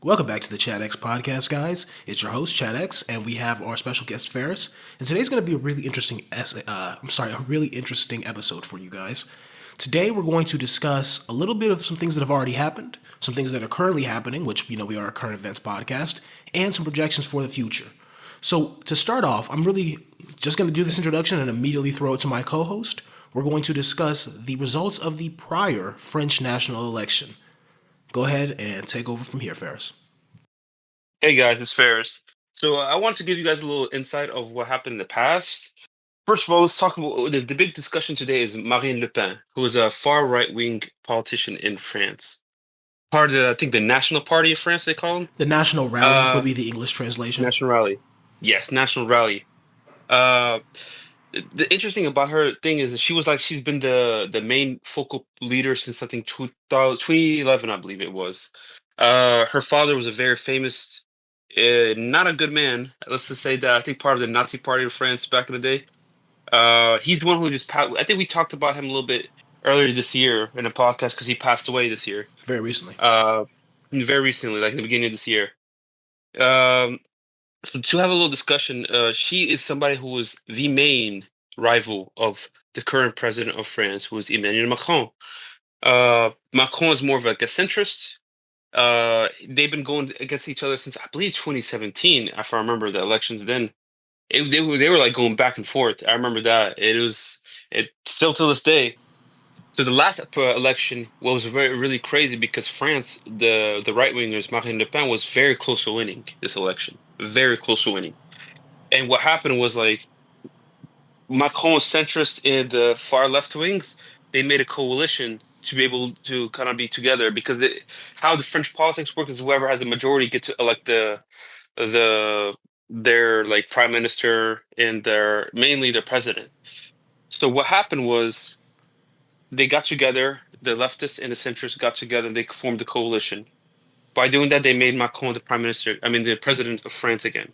Welcome back to the Chat X podcast, guys. It's your host, Chat X, and we have our special guest, Ferris. And today's going to be a really interesting a really interesting episode for you guys. Today, we're going to discuss a little bit of some things that have already happened, some things that are currently happening, which we are a current events podcast, and some projections for the future. So, to start off, I'm really just going to do this introduction and immediately throw it to my co-host. We're going to discuss the results of the prior French national election. Go ahead and take over from here, Ferris. Hey guys, it's Ferris. So I want to give you guys a little insight of what happened in the past. First of all, let's talk about the big discussion today is Marine Le Pen, who is a far right-wing politician in France. Part of I think the National Party of France, they call him. The National Rally would be the English translation. National Rally. Yes, National Rally. The interesting about her thing is that she's been the main focal leader since I think 2011, I believe it was. Her father was a very famous, not a good man. Let's just say that I think part of the Nazi Party of France back in the day. He's the one who I think we talked about him a little bit earlier this year in a podcast because he passed away this year. Very recently. Very recently, like in the beginning of this year. To have a little discussion, she is somebody who was the main rival of the current president of France, who is Emmanuel Macron. Macron is more of like a centrist. They've been going against each other since I believe 2017, if I remember the elections then. They were like going back and forth. I remember that. It still to this day. So the last election was really crazy because France, the right wingers, Marine Le Pen, was very close to winning this election. Very close to winning. And what happened was like Macron centrist and the far left wings, they made a coalition to be able to kind of be together because how the French politics work is whoever has the majority get to elect their like prime minister and mainly their president. So what happened was they got together, the leftists and the centrists got together and they formed a coalition. By doing that, they made Macron the president of France again.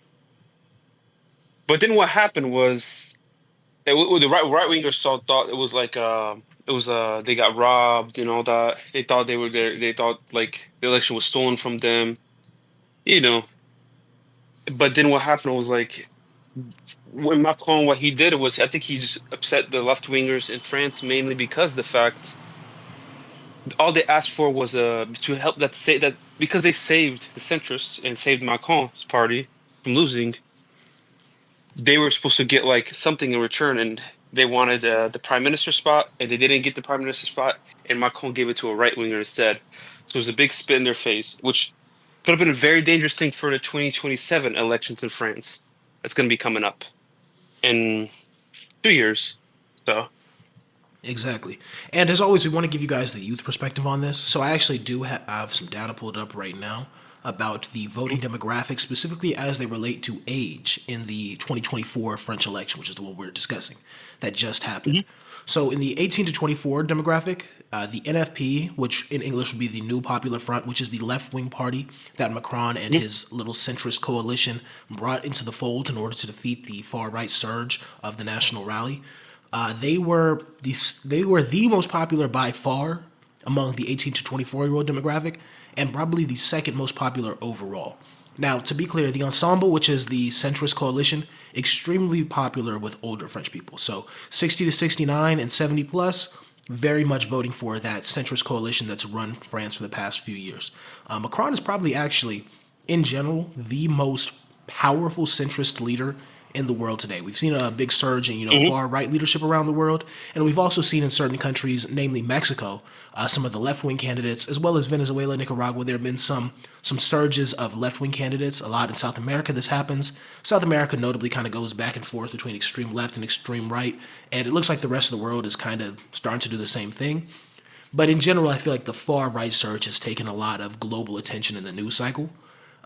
But then what happened was the right wingers thought it was like they got robbed and all that. They thought they were there. They thought like the election was stolen from them, you know. But then what happened was like when Macron, what he did was I think he just upset the left wingers in France mainly because the fact all they asked for was to help that because they saved the centrists and saved Macron's party from losing. They were supposed to get like something in return, and they wanted the prime minister spot, and they didn't get the prime minister spot, and Macron gave it to a right winger instead. So it was a big spit in their face, which could have been a very dangerous thing for the 2027 elections in France. That's going to be coming up in 2 years. So. Exactly. And as always, we want to give you guys the youth perspective on this. So I actually do have some data pulled up right now about the voting demographics, specifically as they relate to age in the 2024 French election, which is the one we're discussing, that just happened. Mm-hmm. So in the 18 to 24 demographic, the NFP, which in English would be the New Popular Front, which is the left-wing party that Macron and his little centrist coalition brought into the fold in order to defeat the far-right surge of the National Rally. They were the most popular by far among the 18 to 24-year-old demographic, and probably the second most popular overall. Now, to be clear, the Ensemble, which is the centrist coalition, extremely popular with older French people. So 60 to 69 and 70 plus, very much voting for that centrist coalition that's run France for the past few years. Macron is probably actually, in general, the most powerful centrist leader in the world today. We've seen a big surge in far right leadership around the world, and we've also seen in certain countries, namely Mexico, some of the left wing candidates, as well as Venezuela, Nicaragua. There have been some surges of left wing candidates. A lot in South America. This happens. South America notably kind of goes back and forth between extreme left and extreme right, and it looks like the rest of the world is kind of starting to do the same thing. But in general, I feel like the far right surge has taken a lot of global attention in the news cycle.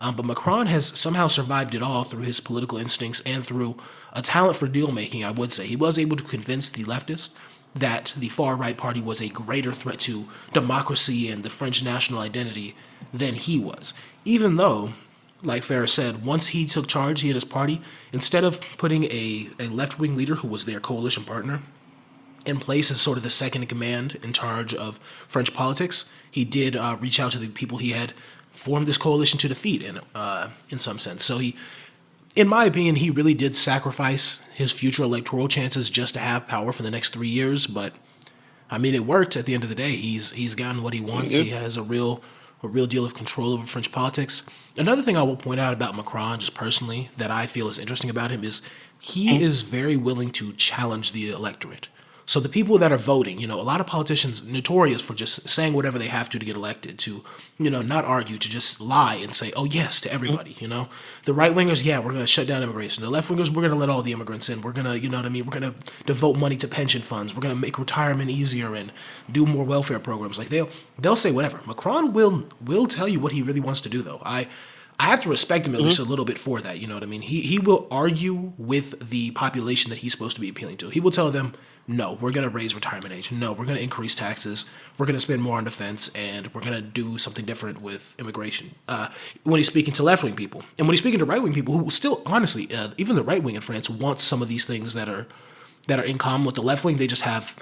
But Macron has somehow survived it all through his political instincts and through a talent for deal making, I would say. He was able to convince the leftists that the far-right party was a greater threat to democracy and the French national identity than he was. Even though, like Ferris said, once he took charge, he and his party, instead of putting a left-wing leader who was their coalition partner in place as sort of the second in command in charge of French politics, he did reach out to the people he had form this coalition to defeat in some sense. So he, in my opinion, he really did sacrifice his future electoral chances just to have power for the next 3 years. But I mean, it worked. At the end of the day, he's gotten what he wants. He has a real deal of control over French politics. Another thing I will point out about Macron, just personally, that I feel is interesting about him is he is very willing to challenge the electorate. So the people that are voting, a lot of politicians notorious for just saying whatever they have to get elected, to, not argue, to just lie and say, oh yes, to everybody. The right wingers, yeah, we're going to shut down immigration. The left wingers, we're going to let all the immigrants in. We're going to, we're going to devote money to pension funds. We're going to make retirement easier and do more welfare programs. Like they'll say whatever. Macron will tell you what he really wants to do, though. I have to respect him at least a little bit for that. You know what I mean? He will argue with the population that he's supposed to be appealing to. He will tell them, no, we're going to raise retirement age. No, we're going to increase taxes. We're going to spend more on defense, and we're going to do something different with immigration. When he's speaking to left-wing people. And when he's speaking to right-wing people, who still, honestly, even the right wing in France wants some of these things that are in common with the left wing. They just have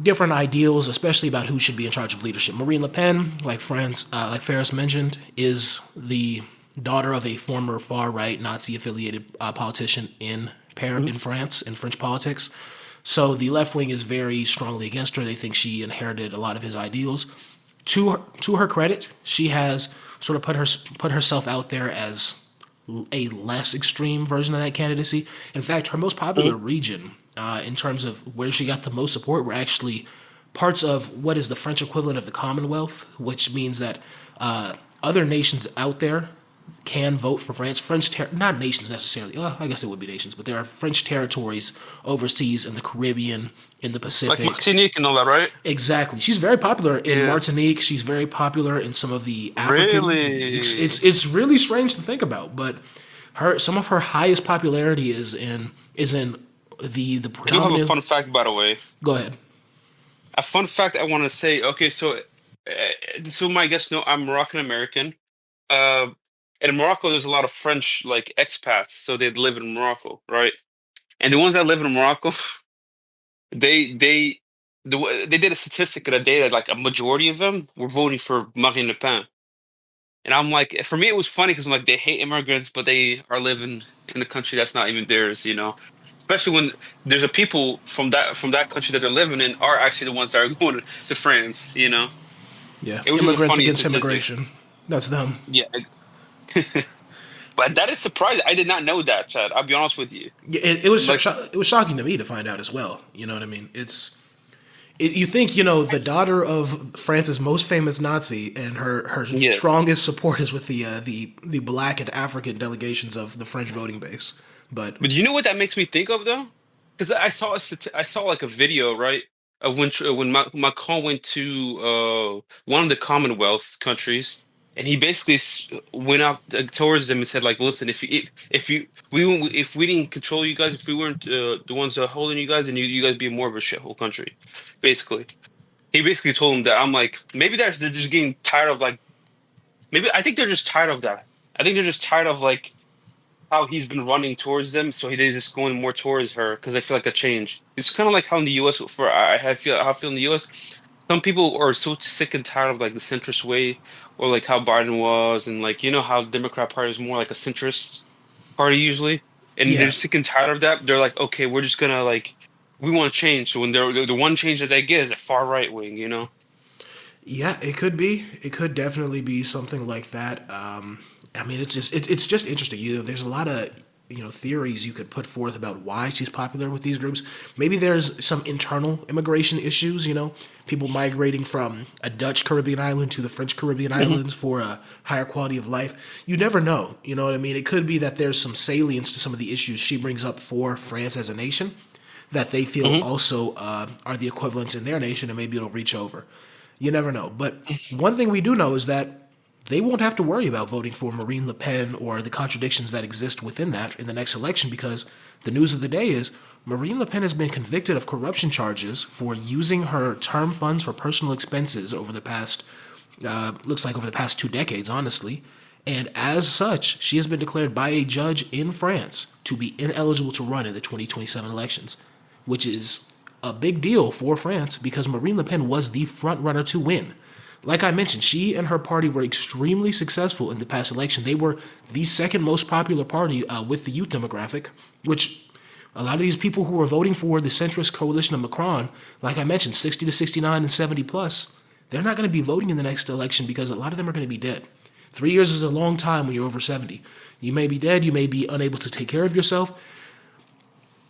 different ideals, especially about who should be in charge of leadership. Marine Le Pen, like Ferris mentioned, is the daughter of a former far-right Nazi-affiliated politician in France, in French politics. So the left wing is very strongly against her. They think she inherited a lot of his ideals. To her credit, she has sort of put herself out there as a less extreme version of that candidacy. In fact, her most popular region, in terms of where she got the most support, were actually parts of what is the French equivalent of the Commonwealth, which means that other nations out there can vote for France. Not nations necessarily. I guess it would be nations, but there are French territories overseas in the Caribbean, in the Pacific. Like Martinique and all that, right? Exactly. She's very popular in Martinique. She's very popular in some of the African. Really? It's really strange to think about, but some of her highest popularity is in the predominant. I do have a fun fact, by the way. Go ahead. A fun fact I want to say. Okay, so my guests know I'm Moroccan American. In Morocco, there's a lot of French like expats, so they live in Morocco, right? And the ones that live in Morocco, they did a statistic the other day that like a majority of them were voting for Marine Le Pen. And I'm like, for me, it was funny because I'm like, they hate immigrants, but they are living in a country that's not even theirs, Especially when there's a people from that country that they're living in are actually the ones that are going to France, Yeah, It was immigrants funny against statistic. immigration. That's them. Yeah. But that is surprising. I did not know that, Chad. I'll be honest with you. It was it was shocking to me to find out as well. You know what I mean? You think the daughter of France's most famous Nazi and her strongest support is with the black and African delegations of the French voting base. But you know what that makes me think of though? Because I saw like a video, right, of when Macron went to one of the Commonwealth countries, and he basically went up towards them and said, like, listen, if we didn't control you guys, if we weren't the ones that are holding you guys, then you guys be more of a shithole country, basically. He basically told them that. I'm like, maybe they're just getting tired of like, maybe I think they're just tired of that. I think they're just tired of like how he's been running towards them, so they're just going more towards her because I feel like a change. It's kind of like how in the U.S. I feel in the U.S. Some people are so sick and tired of like the centrist way, or like how Biden was, and like how Democrat Party is more like a centrist party usually, and they're sick and tired of that. They're like, okay, we're just gonna like, we want to change. So when they're the one change that they get is a far right wing, Yeah, it could be. It could definitely be something like that. I mean, it's just interesting. There's a lot of theories you could put forth about why she's popular with these groups. Maybe there's some internal immigration issues. People migrating from a Dutch Caribbean island to the French Caribbean islands for a higher quality of life. You never know. You know what I mean? It could be that there's some salience to some of the issues she brings up for France as a nation that they feel also are the equivalents in their nation, and maybe it'll reach over. You never know. But one thing we do know is that they won't have to worry about voting for Marine Le Pen or the contradictions that exist within that in the next election, because the news of the day is Marine Le Pen has been convicted of corruption charges for using her term funds for personal expenses over the past, looks like over the past 2 decades, honestly. And as such, she has been declared by a judge in France to be ineligible to run in the 2027 elections, which is a big deal for France because Marine Le Pen was the front runner to win. Like I mentioned, she and her party were extremely successful in the past election. They were the second most popular party with the youth demographic, which a lot of these people who are voting for the centrist coalition of Macron, like I mentioned, 60 to 69 and 70 plus, they're not going to be voting in the next election because a lot of them are going to be dead. 3 years is a long time when you're over 70. You may be dead, you may be unable to take care of yourself.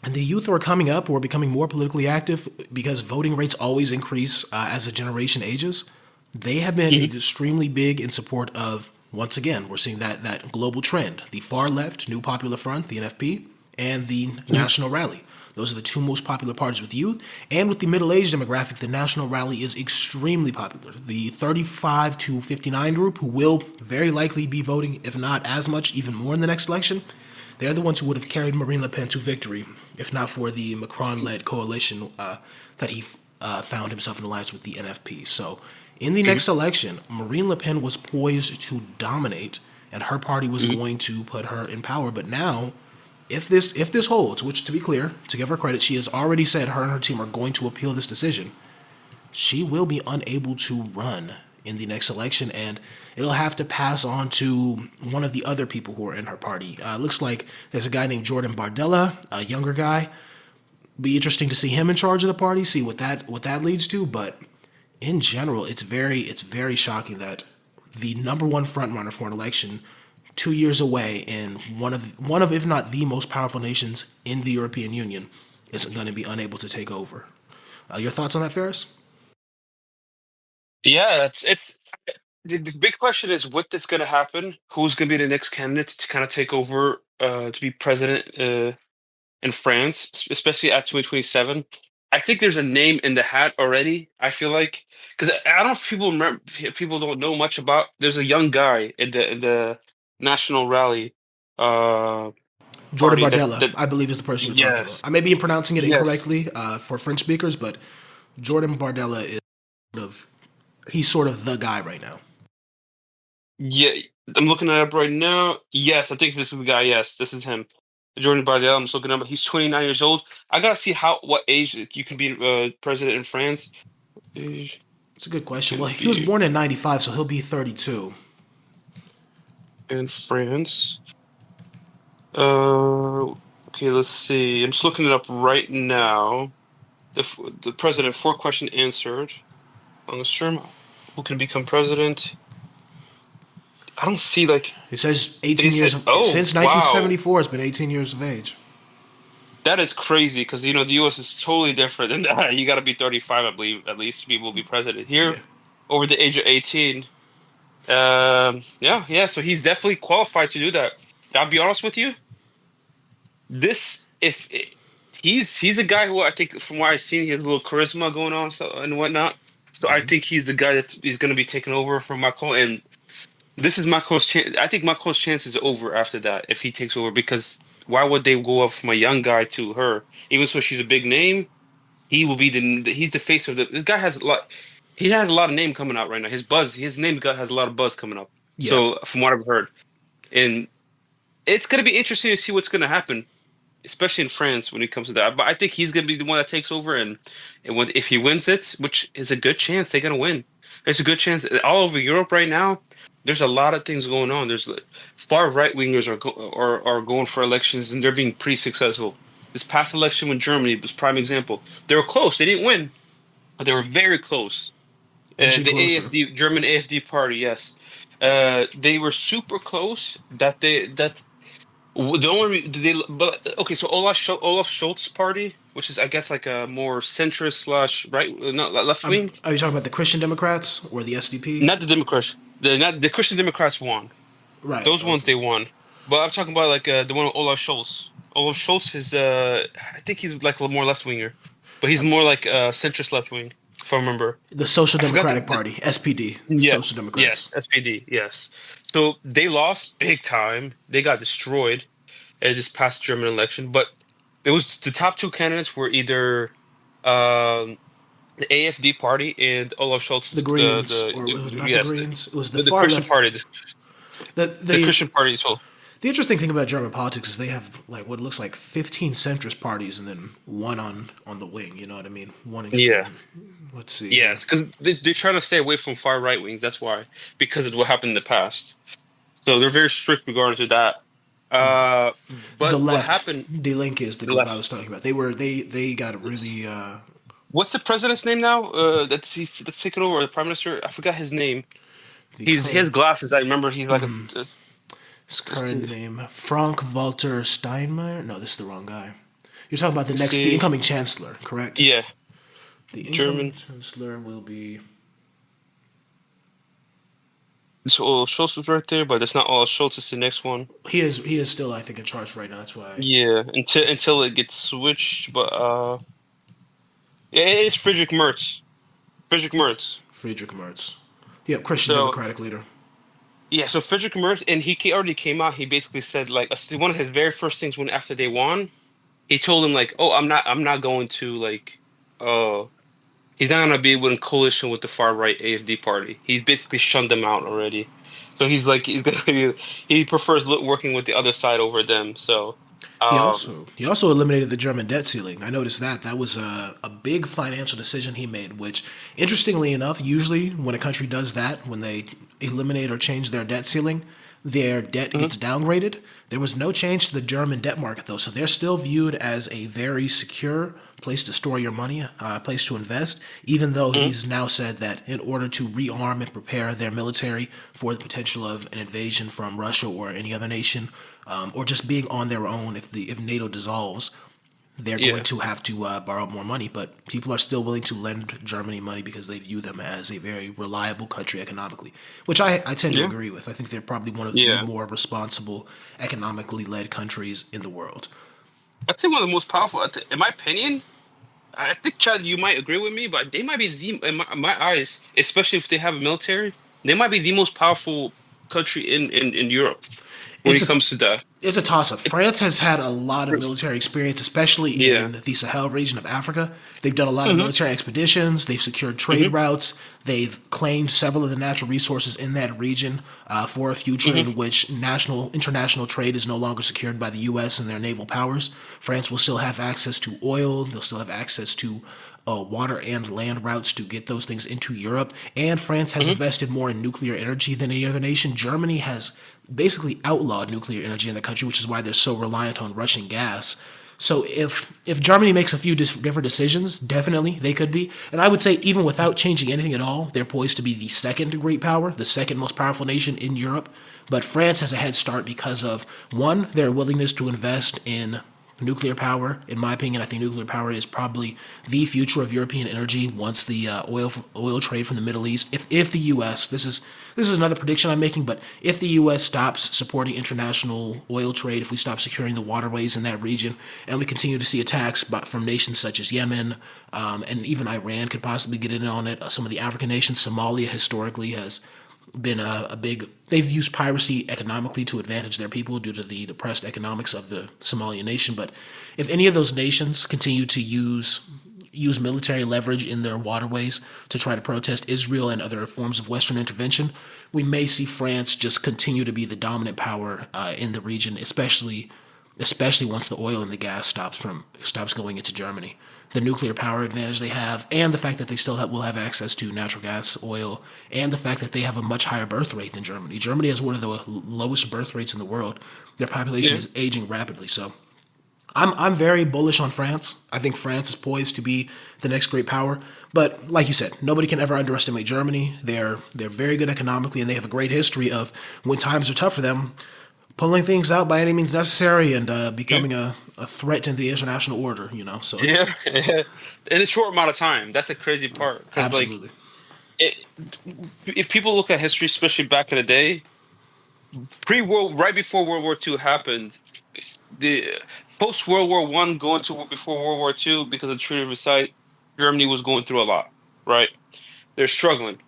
And the youth who are coming up or becoming more politically active because voting rates always increase as a generation ages. They have been Hmm. extremely big in support of, once again, we're seeing that global trend. The far left, New Popular Front, the NFP, and the National Rally. Those are the two most popular parties with youth. And with the middle age demographic, the National Rally is extremely popular. The 35 to 59 group, who will very likely be voting, if not as much, even more in the next election, they're the ones who would have carried Marine Le Pen to victory, if not for the Macron-led coalition that he found himself in alliance with the NFP. So, in the next election, Marine Le Pen was poised to dominate, and her party was going to put her in power. But now, if this holds, which to be clear, to give her credit, she has already said her and her team are going to appeal this decision. She will be unable to run in the next election, and it'll have to pass on to one of the other people who are in her party. Looks like there's a guy named Jordan Bardella, a younger guy. Be interesting to see him in charge of the party, see what that leads to. But in general, it's very shocking that the number one frontrunner for an election 2 years away in one of if not the most powerful nations in the European Union is going to be unable to take over. Your thoughts on that, Ferris? Yeah, it's the big question is what's going to happen? Who's going to be the next candidate to kind of take over to be president in France, especially at 2027? I think there's a name in the hat already. I feel like because I don't know if people remember, if people don't know much about. There's a young guy in the National Rally uh, Jordan party Bardella, that I believe, is the person you're talking about. yes, I may be pronouncing it yes, incorrectly for French speakers, but Jordan Bardella is sort of he's sort of the guy right now. yeah. I'm looking it up right now. Yes, I think this is the guy. Yes, this is him. Jordan Bardella. I'm just looking up. He's 29 years old. I gotta see what age you can be president in France. Age It's a good question. Well, can he was be born in '95, so he'll be 32. in France. Okay, let's see. I'm just looking it up right now. The president, four question answered. On this term, who can become president? I don't see like He says they 18 years said. Oh since wow, 1974. It's been 18 years of age. that is crazy because the U.S. is totally different than that. You got to be 35, I believe, at least to be able to be president here Yeah, over the age of 18. Yeah, yeah. So he's definitely qualified to do that. I'll be honest with you. This if he's a guy who I think from what I've seen he has a little charisma going on and whatnot. So I think he's the guy that is going to be taking over from Macron, and this is Macron's chance. I think Macron's chance is over after that if he takes over because why would they go up from a young guy to her? Even so, she's a big name. He will be he's the face of the. This guy has a lot. He has a lot of name coming out right now. His name has a lot of buzz coming up. yeah. So from what I've heard, and it's going to be interesting to see what's going to happen especially in France when it comes to that. But I think he's going to be the one that takes over, and if he wins it, which is a good chance, they're going to win. There's a good chance all over Europe right now. There's a lot of things going on. There's far right wingers are going for elections, and they're being pretty successful. This past election with Germany was prime example. They were close. They didn't win, but they were very close. Inching The closer. AFD German AFD party, yes, they were super close. The only they but okay, so Olaf Scholz party, which is I guess like a more centrist slash right, not left wing, Are you talking about the Christian Democrats or the SDP? not the Democrats. The Christian Democrats won. Right. Those ones Okay. they won. But I'm talking about like the one with Olaf Scholz. Olaf Scholz is I think he's like a little more left winger, but he's more like centrist left wing. If I remember, The Social I forgot Democratic Party, SPD, yeah, Social Democrats. yes, SPD, yes. So they lost big time. They got destroyed at this past German election. But there was the top two candidates were either um, the AFD party and Olaf The Scholz, Greens, or was it not the yes, Greens? It was the the far Christian left. party, The the the Christian party. So The interesting thing about German politics is they have like what looks like 15 centrist parties and then one on the wing. You know what I mean? One Yeah. extreme. Let's see here. Yes, because they're trying to stay away from far right wings. That's why, because of what happened in the past. So they're very strict regarding to that. Uh, The but what left, happened? Die Link is the The group I was left. talking about. They got a really What's the president's name now? That's taken over. The prime minister. I forgot his name. the He has current glasses. I remember he's like a. his Let's current see. name Frank Walter Steinmeier. No, this is the wrong guy. You're talking about Let's the see. incoming chancellor, correct? Yeah, The incoming German. chancellor will be. So Schultz was right there, but that's not all. Schultz is the next one. He is still I think in charge right now. That's why Yeah, until it gets switched. But yeah, it is Friedrich Merz. Friedrich Merz. Friedrich Merz. Yep, Christian So Democratic leader. yeah, so Friedrich Merz, and already came out. He basically said like one of his very first things when after they won, he told him like, "Oh, I'm not going to like, uh, he's not gonna be in coalition with the far right AFD party. He's basically shunned them out already. So he's like, he's gonna be, he prefers working with the other side over them. So, He um, also he also eliminated the German debt ceiling. I noticed that was a big financial decision he made. Which, interestingly enough, usually when a country does that, when they eliminate or change their debt ceiling, their debt mhm, gets downgraded. There was no change to the German debt market though, so they're still viewed as a very secure place to store your money, place to invest. Even though mhm, he's now said that in order to rearm and prepare their military for the potential of an invasion from Russia or any other nation, or just being on their own if NATO dissolves, they're going yeah, to have to borrow more money. But people are still willing to lend Germany money because they view them as a very reliable country economically, which I tend to yeah, agree with. I think they're probably one of the yeah. more responsible, economically led countries in the world. I'd say one of the most powerful, in my opinion. I think Chad, you might agree with me, but they might be in my eyes, especially if they have a military, they might be the most powerful country in Europe when It's it a comes to that. it's a toss up. It's, France has had a lot of military experience, especially yeah. in the Sahel region of Africa. They've done a lot of Hmm. military expeditions. They've secured trade Hmm. routes. They've claimed several of the natural resources in that region for a future Hmm. in which international trade is no longer secured by the U.S. and their naval powers. France will still have access to oil. They'll still have access to water and land routes to get those things into Europe. And France has Hmm. invested more in nuclear energy than any other nation. Germany has basically outlawed nuclear energy in the country, which is why they're so reliant on Russian gas. So if Germany makes a few different decisions, definitely they could be. And I would say even without changing anything at all, they're poised to be the second great power, the second most powerful nation in Europe. But France has a head start because of one, their willingness to invest in nuclear power. In my opinion, I think nuclear power is probably the future of European energy once the oil trade from the Middle East. If the U.S. This is another prediction I'm making, but if the U.S. stops supporting international oil trade, if we stop securing the waterways in that region, and we continue to see attacks from nations such as Yemen, and even Iran could possibly get in on it. Some of the African nations, Somalia historically has been a big. They've used piracy economically to advantage their people due to the depressed economics of the Somalian nation. But if any of those nations continue to use military leverage in their waterways to try to protest Israel and other forms of Western intervention, we may see France just continue to be the dominant power in the region, especially once the oil and the gas stops going into Germany. The nuclear power advantage they have, and the fact that they still will have access to natural gas, oil, and the fact that they have a much higher birth rate than Germany. Germany has one of the lowest birth rates in the world. Their population Yeah. is aging rapidly, so I'm very bullish on France. I think France is poised to be the next great power. But like you said, nobody can ever underestimate Germany. They're very good economically, and they have a great history of when times are tough for them, pulling things out by any means necessary and Yeah. becoming a threat to the international order. So Yeah. it's In a short amount of time. That's the crazy part. Because like, absolutely. it, if people look at history, especially back in the day, right before World War II happened, the post World War One going to before World War II because of the Treaty of Versailles, Germany was going through a lot. Right, they're struggling,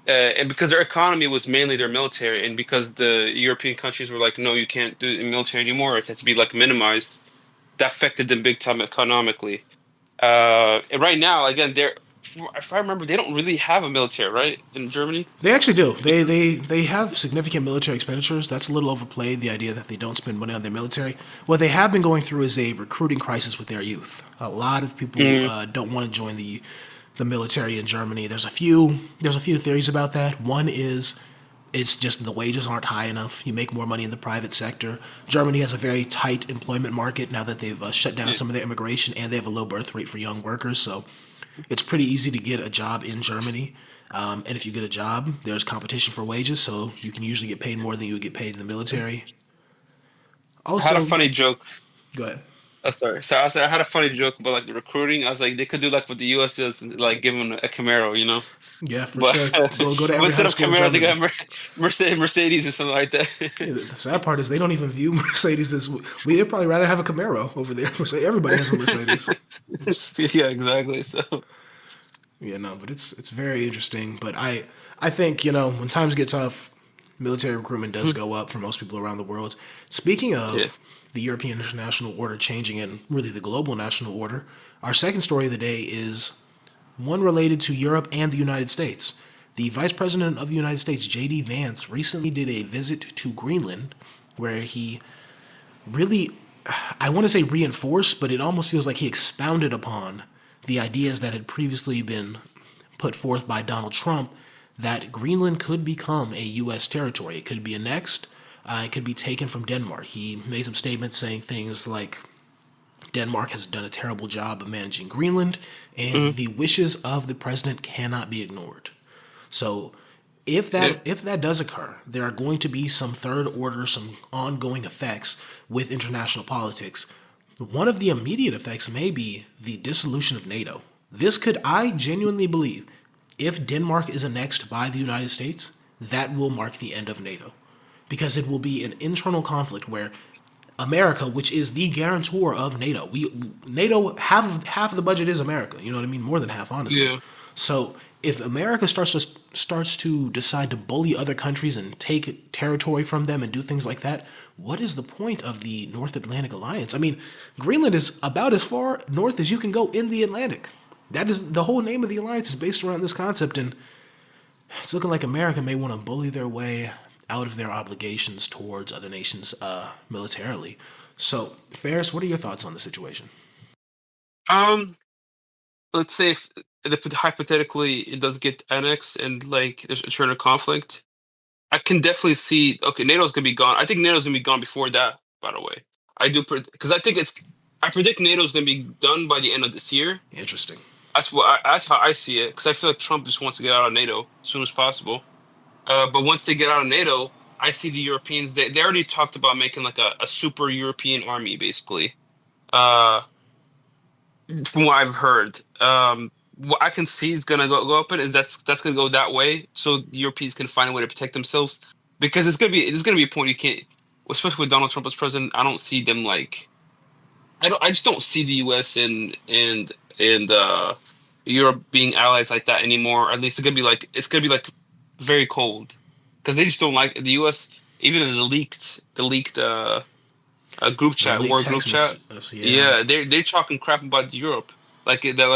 and because their economy was mainly their military, and because the European countries were like, no, you can't do the military anymore. It had to be like minimized. That affected them big time economically. And right now, again, if I remember, they don't really have a military, right, in Germany. They actually do. Be- They have significant military expenditures. That's a little overplayed. The idea that they don't spend money on their military. What they have been going through is a recruiting crisis with their youth. A lot of people Mm, don't want to join the military in Germany. There's a few theories about that. One is it's just the wages aren't high enough. You make more money in the private sector. Germany has a very tight employment market now that they've shut down yeah. some of their immigration, and they have a low birth rate for young workers. So it's pretty easy to get a job in Germany. And if you get a job, there's competition for wages, so you can usually get paid more than you would get paid in the military. I had a Also, funny joke. go ahead. Oh, sorry. So I said I had a funny joke about like the recruiting. I was like, they could do like what the U.S. does, and, like give them a Camaro, you know. Yeah, for But sure. Go to but every instead high of school in Camaro, they Germany. got Mercedes or something like that. Yeah, the sad part is they don't even view Mercedes as we'd probably rather have a Camaro over there. Everybody has a Mercedes. Yeah, exactly. So Yeah, no, but it's very interesting. But I think when times get tough, military recruitment does go up for most people around the world. Speaking yeah. of the European international order changing and really the global national order, our second story of the day is one related to Europe and the United States. The Vice President of the United States, J.D. Vance, recently did a visit to Greenland where he really, I want to say reinforced, but it almost feels like he expounded upon the ideas that had previously been put forth by Donald Trump that Greenland could become a U.S. territory. It could be annexed, it could be taken from Denmark. He made some statements saying things like Denmark has done a terrible job of managing Greenland, and Mhm. the wishes of the president cannot be ignored. So if Yeah. that does occur, there are going to be some third order, some ongoing effects with international politics. One of the immediate effects may be the dissolution of NATO. This could, I genuinely believe, if Denmark is annexed by the United States, that will mark the end of NATO. Because it will be an internal conflict where America, which is the guarantor of NATO, NATO half of the budget is America. You know what I mean? More than half, honestly. Yeah. So if America starts to decide to bully other countries and take territory from them and do things like that, what is the point of the North Atlantic Alliance? I mean, Greenland is about as far north as you can go in the Atlantic. That is the whole name of the alliance is based around this concept, and it's looking like America may want to bully their way out of their obligations towards other nations militarily. So, Ferris, what are your thoughts on the situation? Um. Let's say if hypothetically it does get annexed and like there's a turn of conflict, I can definitely see. Okay, NATO's gonna be gone. I think NATO's gonna be gone before that. By the way, I do because I think it's. I predict NATO's gonna be done by the end of this year. Interesting. That's how I see it. Because I feel like Trump just wants to get out of NATO as soon as possible. But once they get out of NATO, I see the Europeans. They already talked about making like a super European army, basically. Uh, from what I've heard, what I can see is gonna go up. It is that's gonna go that way, so Europeans can find a way to protect themselves. Because there's gonna be a point you can't, especially with Donald Trump as president. I don't see them like I just don't see the U.S. and Europe being allies like that anymore. At least it's gonna be like very cold because they just don't like the U.S. Even in the leaked group The chat, leaked war group text chat. messages, yeah. Yeah, they're talking crap about Europe, they're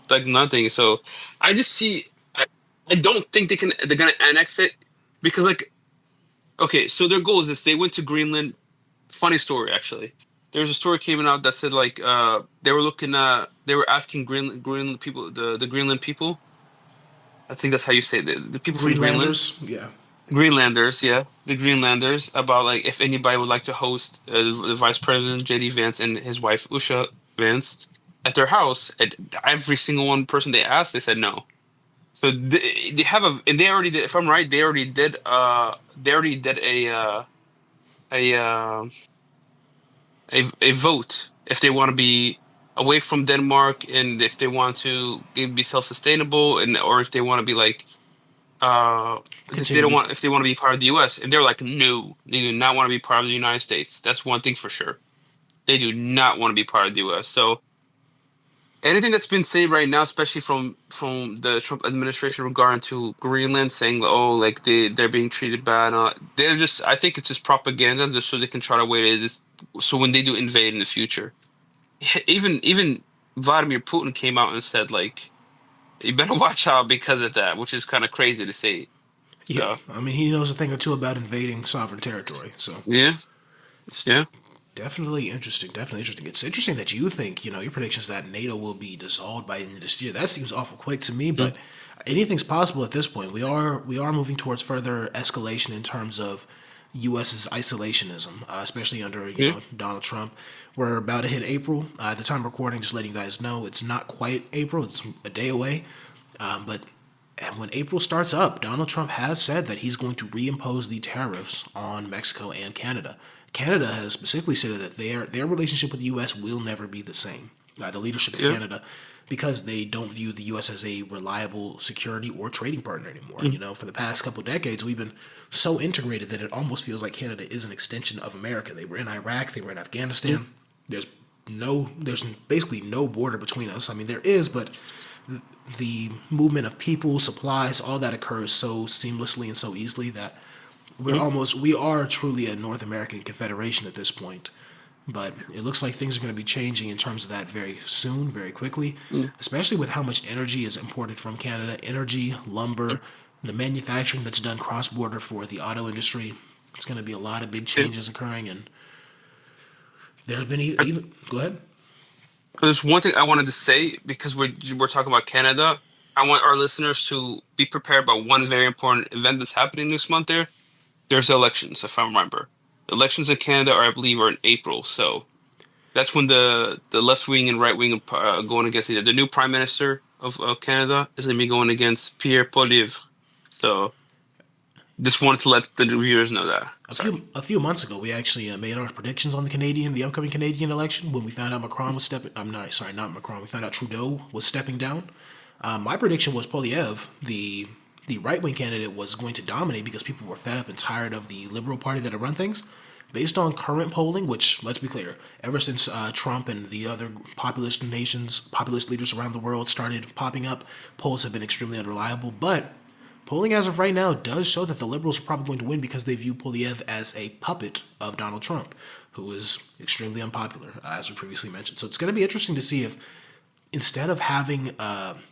like nothing. So I just see. I don't think they're gonna annex it because like okay, so their goal is this: they went to Greenland. Funny story actually. There's a story came out that said like they were asking Greenland people the Greenland people. I think that's how you say it, the people from Greenland. Greenlanders, yeah. Greenlanders, yeah, the Greenlanders, about like if anybody would like to host the Vice President JD Vance and his wife Usha Vance at their house. And every single one person they asked, they said no. So they have and they already did. If I'm right, they already did a a vote if they want to be away from Denmark and if they want to be self-sustainable and or if they want to be like if they don't Continue. want if they want to be part of the U.S. and they're like no, they do not want to be part of the United States. That's one thing for sure. They do not want to be part of the U.S. So anything that's been said right now, especially from the Trump administration regarding to Greenland, saying oh like they're being treated bad, they're just I think it's just propaganda just so they can try to wait it this so when they do invade in the future, even Vladimir Putin came out and said like You better watch out because of that, which is kind of crazy to say. Yeah, So I mean, he knows a thing or two about invading sovereign territory, so yeah, it's yeah. definitely interesting. Definitely interesting. It's interesting that you think, your predictions that NATO will be dissolved by the end of this year. That seems awful quick to me, Mm, but anything's possible at this point. We are moving towards further escalation in terms of U.S.'s isolationism, especially under yeah, Donald Trump. We're about to hit April. At the time of recording, just letting you guys know, it's not quite April. It's a day away, but and when April starts up, Donald Trump has said that he's going to reimpose the tariffs on Mexico and Canada. Canada has specifically said that their relationship with the U.S. will never be the same. The leadership of yeah. Canada, because they don't view the U.S. as a reliable security or trading partner anymore. Mm, For the past couple of decades, we've been so integrated that it almost feels like Canada is an extension of America. They were in Iraq, they were in mm, Afghanistan. There's there's basically no border between us. I mean, there is, but the movement of people, supplies, all that occurs so seamlessly and so easily that mm, we are truly a North American confederation at this point. But it looks like things are going to be changing in terms of that very soon, very quickly, mm. especially with how much energy is imported from Canada, energy, lumber, the manufacturing that's done cross border for the auto industry. It's going to be a lot of big Yeah. changes occurring, and there's been even go ahead. There's one thing I wanted to say because we're talking about Canada. I want our listeners to be prepared about one very important event that's happening this month. There's elections, if I remember. Elections in Canada are, I believe, are in April. So that's when the left wing and right wing are going against each other. The new prime minister of Canada is going to be going against Pierre Poilievre. So just wanted to let the viewers know that. Sorry. A few months ago, we actually made our predictions on the upcoming Canadian election when we found out Macron was stepping. I'm not sorry, not Macron. We found out Trudeau was stepping down. My prediction was Polyev, the right wing candidate, was going to dominate because people were fed up and tired of the Liberal Party that had run things. Based on current polling, which let's be clear, ever since Trump and the other populist leaders around the world started popping up, polls have been extremely unreliable. But polling as of right now does show that the Liberals are probably going to win because they view Polyev as a puppet of Donald Trump, who is extremely unpopular, as we previously mentioned. So it's going to be interesting to see if instead of having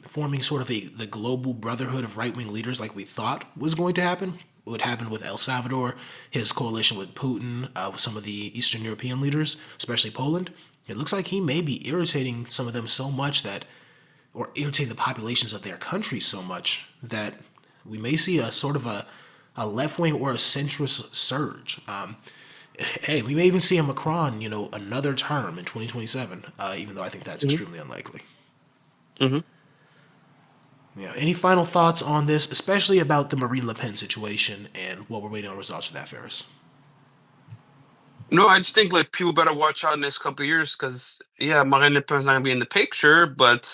forming sort of the global brotherhood of right wing leaders like we thought was going to happen, what happened with El Salvador, his coalition with Putin, with some of the Eastern European leaders, especially Poland, it looks like he may be irritating some of them so much that, or irritating the populations of their countries so much that we may see a sort of a left wing or a centrist surge. Hey, we may even see a Macron, another term in 2027, even though I think that's Hmm. extremely unlikely. Hmm. Yeah. Any final thoughts on this, especially about the Marine Le Pen situation and what we're waiting on results for that, Ferris? No, I just think like people better watch out in the next couple of years because yeah, Marine Le Pen's not gonna be in the picture, but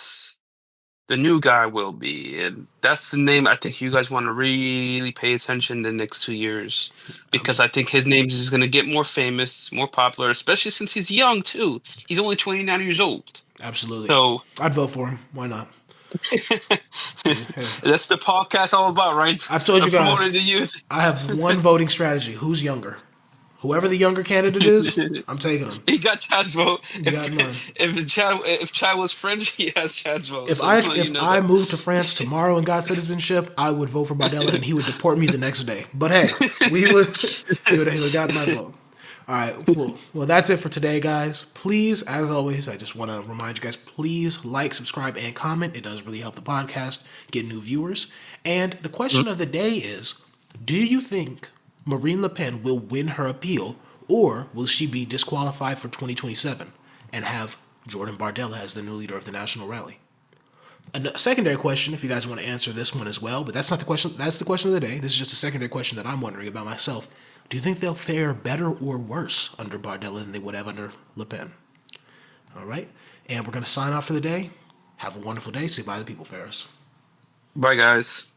the new guy will be, and that's the name I think you guys want to really pay attention the next 2 years because I think his name is just gonna get more famous, more popular, especially since he's young too. He's only 29 years old, Absolutely. so I'd vote for him. Why not? Hey, that's the podcast all about, right? I've told you guys, Promoting the youth. I have one voting strategy. Who's younger? Whoever the younger candidate is, I'm taking him. He got Chad's vote. You got mine. If Chad was French, he has Chad's vote. If So I just let you if know I that. moved to France tomorrow and got citizenship, I would vote for Bardella and he would deport me the next day. But hey, he would have gotten my vote. All right, well, that's it for today, guys. Please, as always, I just want to remind you guys, please like, subscribe, and comment. It does really help the podcast get new viewers. And the question of the day is, do you think Marine Le Pen will win her appeal, or will she be disqualified for 2027 and have Jordan Bardella as the new leader of the National Rally? A secondary question, if you guys want to answer this one as well, but that's not the question. That's the question of the day. This is just a secondary question that I'm wondering about myself. Do you think they'll fare better or worse under Bardella than they would have under Le Pen? All right, and we're going to sign off for the day. Have a wonderful day. Say bye to the people, Ferris. Bye, guys.